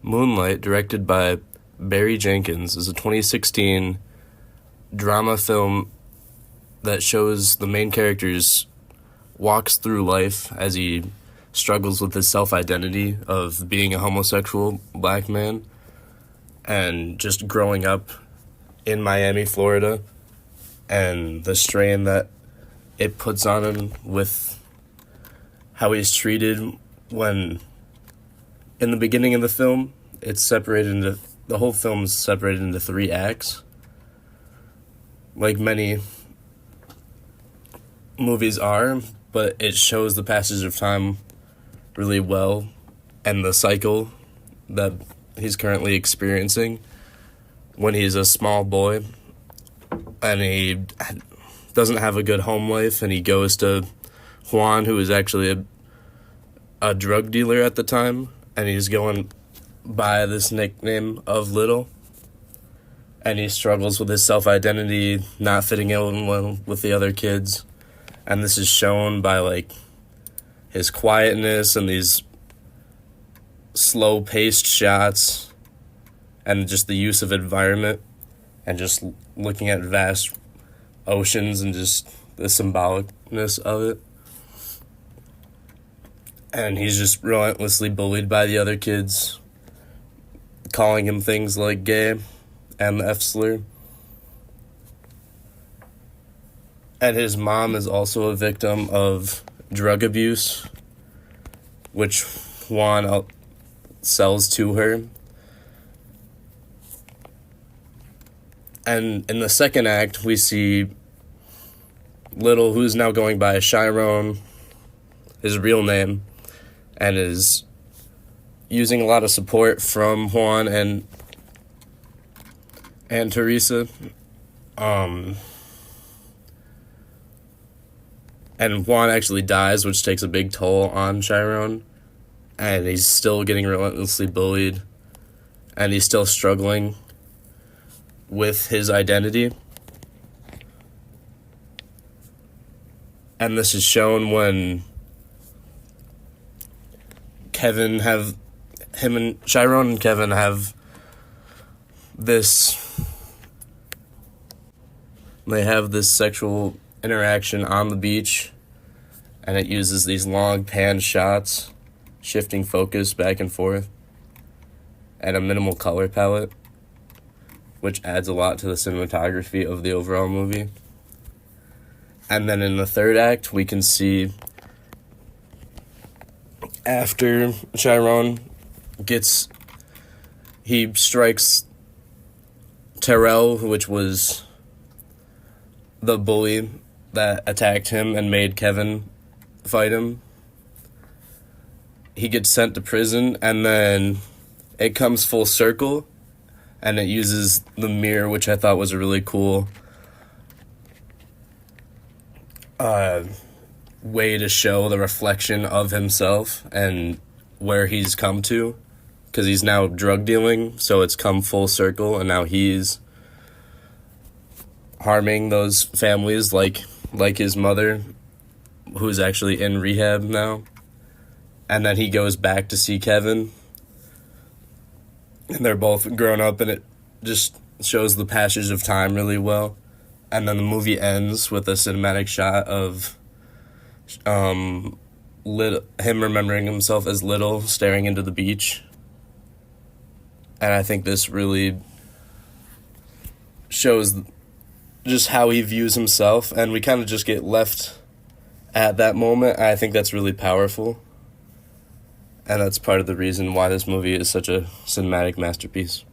Moonlight, directed by Barry Jenkins, is a 2016 drama film that shows the main character's walks through life as he struggles with his self-identity of being a homosexual black man and just growing up in Miami, Florida, and the strain that it puts on him with how he's treated when, in the beginning of the film, the whole film is separated into 3 acts. Like many movies are, but it shows the passage of time really well and the cycle that he's currently experiencing when he's a small boy and he doesn't have a good home life, and he goes to Juan, who is actually a drug dealer at the time, and he's going by this nickname of Little, and he struggles with his self-identity, not fitting in well with the other kids, and this is shown by, like, his quietness and these slow-paced shots and just the use of environment and just looking at vast oceans and just the symbolicness of it. And he's just relentlessly bullied by the other kids, calling him things like gay and the F slur. And his mom is also a victim of drug abuse, which Juan sells to her. And in the second act, we see Little, who's now going by Chiron, his real name, and is using a lot of support from Juan and Teresa. And Juan actually dies, which takes a big toll on Chiron, and he's still getting relentlessly bullied, and he's still struggling with his identity. And this is shown when Chiron and Kevin have this sexual interaction on the beach, and it uses these long pan shots, shifting focus back and forth, and a minimal color palette, which adds a lot to the cinematography of the overall movie. And then in the third act, we can see after Chiron he strikes Terrell, which was the bully that attacked him and made Kevin fight him. He gets sent to prison, and then it comes full circle, and it uses the mirror, which I thought was a really cool way to show the reflection of himself and where he's come to, because he's now drug dealing, so it's come full circle, and now he's harming those families like his mother, who's actually in rehab now. And then he goes back to see Kevin, and they're both grown up, and it just shows the passage of time really well. And then the movie ends with a cinematic shot of him remembering himself as Little, staring into the beach. And I think this really shows just how he views himself, and we kind of just get left at that moment. I think that's really powerful, and that's part of the reason why this movie is such a cinematic masterpiece.